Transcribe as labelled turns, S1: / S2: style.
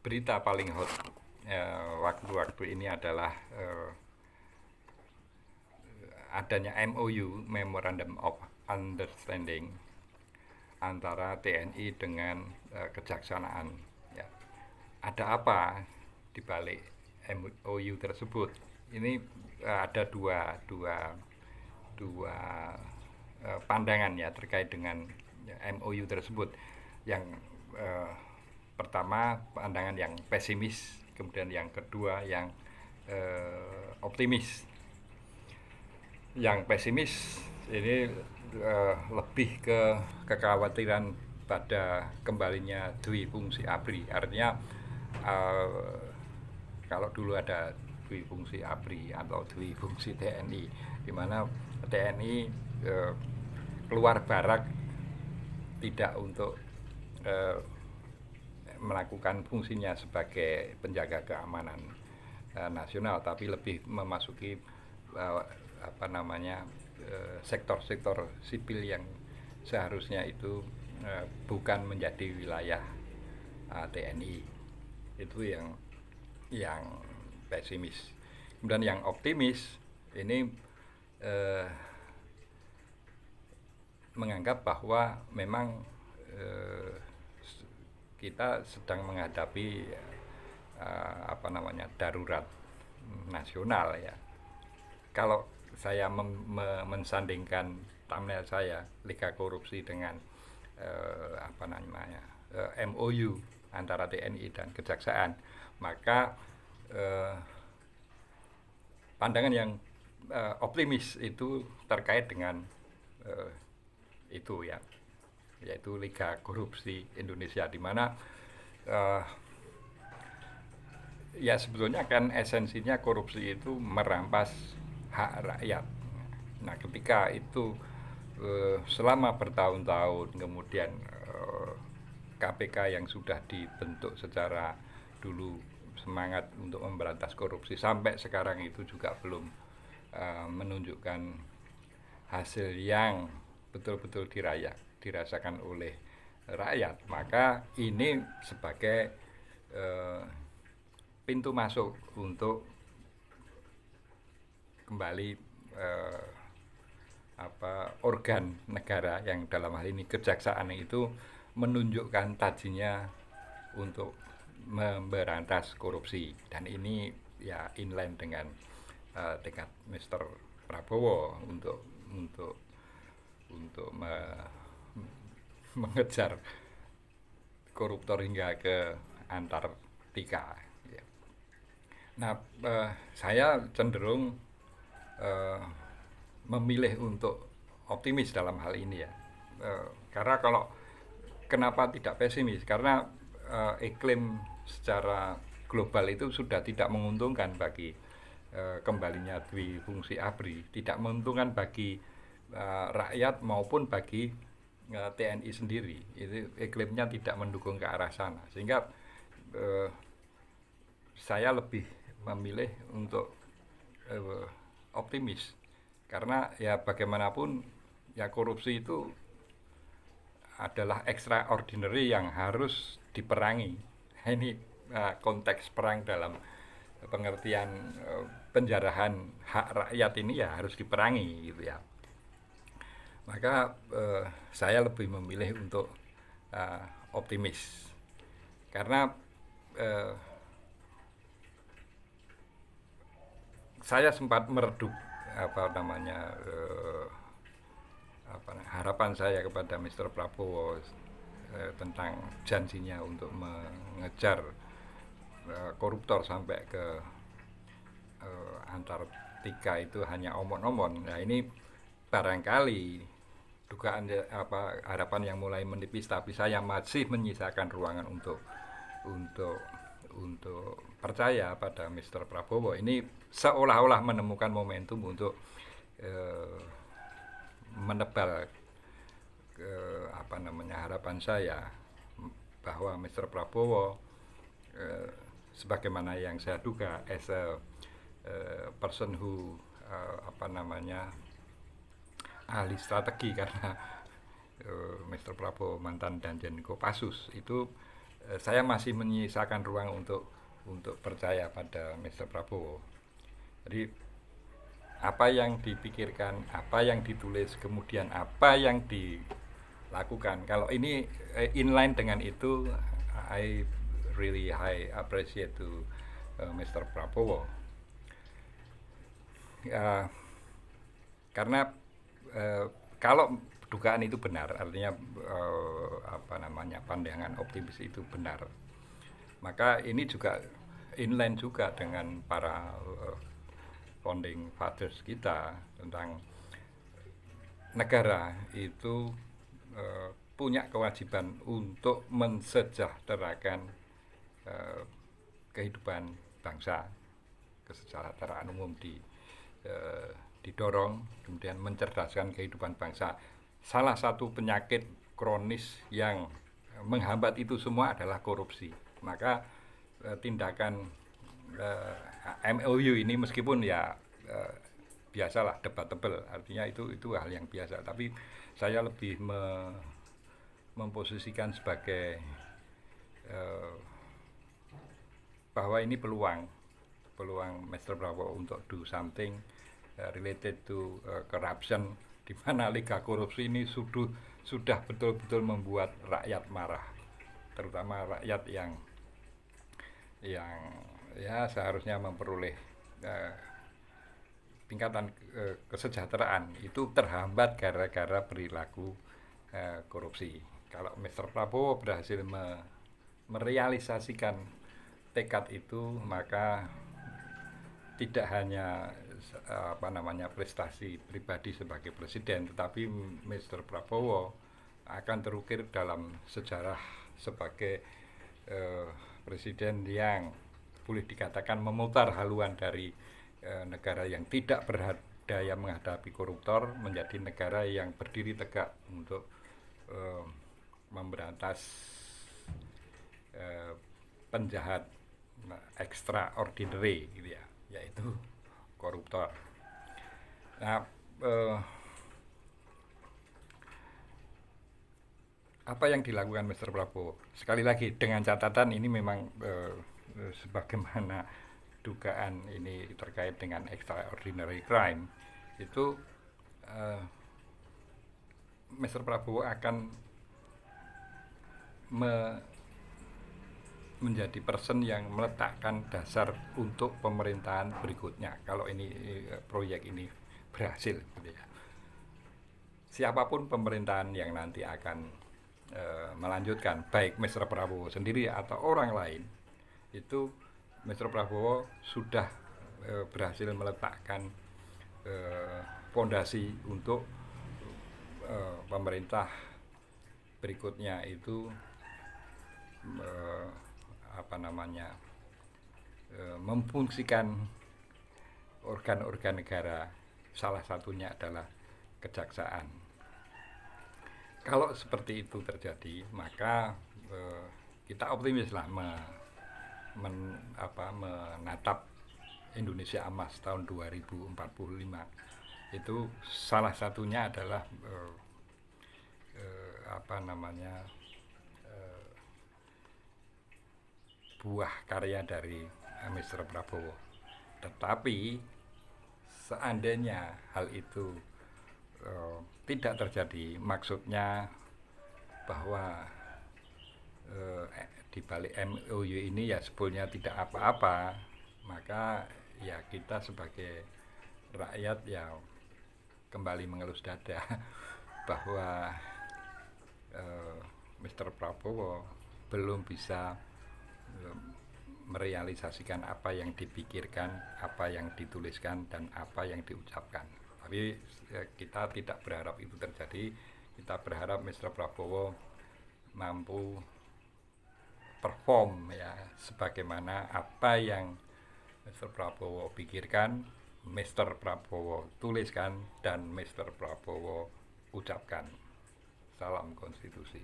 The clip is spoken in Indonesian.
S1: berita paling hot waktu-waktu ini adalah adanya MOU (Memorandum of Understanding) antara TNI dengan Kejaksanaan. Ya. Ada apa di balik MOU tersebut? Ini ada dua pandangan ya terkait dengan MOU tersebut. Yang pertama pandangan yang pesimis, kemudian yang kedua yang optimis. Yang pesimis ini lebih ke kekhawatiran pada kembalinya dwi fungsi ABRI. Artinya kalau dulu ada dwi fungsi ABRI atau dwi fungsi TNI, di mana TNI keluar barak tidak untuk melakukan fungsinya sebagai penjaga keamanan nasional, tapi lebih memasuki sektor-sektor sipil yang seharusnya itu bukan menjadi wilayah TNI. Itu yang pesimis. Kemudian yang optimis ini menganggap bahwa memang kita sedang menghadapi darurat nasional ya. Kalau saya mensandingkan thumbnail saya Liga Korupsi dengan MOU antara TNI dan Kejaksaan, maka pandangan yang optimis itu terkait dengan itu ya, yaitu Liga Korupsi Indonesia, di mana ya sebetulnya kan esensinya korupsi itu merampas hak rakyat. Nah, ketika itu selama bertahun-tahun kemudian KPK yang sudah dibentuk secara dulu semangat untuk memberantas korupsi sampai sekarang itu juga belum menunjukkan hasil yang betul-betul dirasakan oleh rakyat, maka ini sebagai pintu masuk untuk kembali organ negara yang dalam hal ini Kejaksaan itu menunjukkan tajinya untuk memberantas korupsi, dan ini ya inline dengan tekad Mr. Prabowo untuk mengejar koruptor hingga ke Antartika. Ya. Nah, saya cenderung memilih untuk optimis dalam hal ini ya. Karena kenapa tidak pesimis? Karena iklim secara global itu sudah tidak menguntungkan bagi kembalinya dwi fungsi ABRI, tidak menguntungkan bagi rakyat maupun bagi TNI sendiri. Itu iklimnya tidak mendukung ke arah sana, sehingga saya lebih memilih untuk optimis, karena ya bagaimanapun ya korupsi itu adalah extraordinary yang harus diperangi. Ini konteks perang dalam pengertian penjarahan hak rakyat ini ya harus diperangi gitu ya. Maka saya lebih memilih untuk optimis, karena saya sempat meredup harapan saya kepada Mr. Prabowo tentang janjinya untuk mengejar koruptor sampai ke Antartika itu hanya omon-omon. Nah, ini barangkali dugaan harapan yang mulai menipis, tapi saya masih menyisakan ruangan untuk percaya pada Mr. Prabowo. Ini seolah-olah menemukan momentum untuk menebal harapan saya bahwa Mr. Prabowo sebagaimana yang saya duga as a person who ahli strategi, karena Mr. Prabowo mantan Danjen Kopassus itu saya masih menyisakan ruang untuk percaya pada Mr. Prabowo. Jadi apa yang dipikirkan, apa yang ditulis, kemudian apa yang dilakukan. Kalau ini inline dengan itu, I really high appreciate to Mr. Prabowo. Karena kalau dugaan itu benar, artinya pandangan optimis itu benar, maka ini juga inline juga dengan para founding fathers kita tentang negara itu punya kewajiban untuk mensejahterakan kehidupan bangsa, kesejahteraan umum didorong, kemudian mencerdaskan kehidupan bangsa. Salah satu penyakit kronis yang menghambat itu semua adalah korupsi. Maka tindakan MOU ini meskipun ya biasalah debatable, artinya itu hal yang biasa, tapi saya lebih memposisikan sebagai bahwa ini peluang Mr. Prabowo untuk do something related to corruption, di mana liga korupsi ini sudah betul-betul membuat rakyat marah, terutama rakyat yang ya seharusnya memperoleh tingkatan kesejahteraan itu terhambat gara-gara perilaku korupsi. Kalau Mr. Prabowo berhasil merealisasikan tekad itu, maka tidak hanya prestasi pribadi sebagai presiden, tetapi Mr. Prabowo akan terukir dalam sejarah sebagai presiden yang boleh dikatakan memutar haluan dari negara yang tidak berdaya menghadapi koruptor menjadi negara yang berdiri tegak untuk memberantas penjahat extraordinary gitu ya, yaitu koruptor. Nah, apa yang dilakukan Mr. Prabowo? Sekali lagi dengan catatan ini memang sebagaimana dugaan ini terkait dengan extraordinary crime, itu Mr. Prabowo akan menjadi person yang meletakkan dasar untuk pemerintahan berikutnya kalau ini proyek ini berhasil gitu ya. Siapapun pemerintahan yang nanti akan melanjutkan, baik Mr. Prabowo sendiri atau orang lain, itu Mr. Prabowo sudah berhasil meletakkan fondasi untuk pemerintah berikutnya itu memfungsikan organ-organ negara, salah satunya adalah kejaksaan. Kalau seperti itu terjadi, maka kita optimis lah menatap Indonesia Emas tahun 2045. Itu salah satunya adalah buah karya dari Mr. Prabowo. Tetapi seandainya hal itu tidak terjadi, maksudnya bahwa di balik MOU ini ya sebetulnya tidak apa-apa, maka ya kita sebagai rakyat ya kembali mengelus dada bahwa Mr. Prabowo belum bisa merealisasikan apa yang dipikirkan, apa yang dituliskan, dan apa yang diucapkan. Tapi kita tidak berharap itu terjadi. Kita berharap Mr. Prabowo mampu perform ya sebagaimana apa yang Mr. Prabowo pikirkan, Mr. Prabowo tuliskan, dan Mr. Prabowo ucapkan. Salam konstitusi.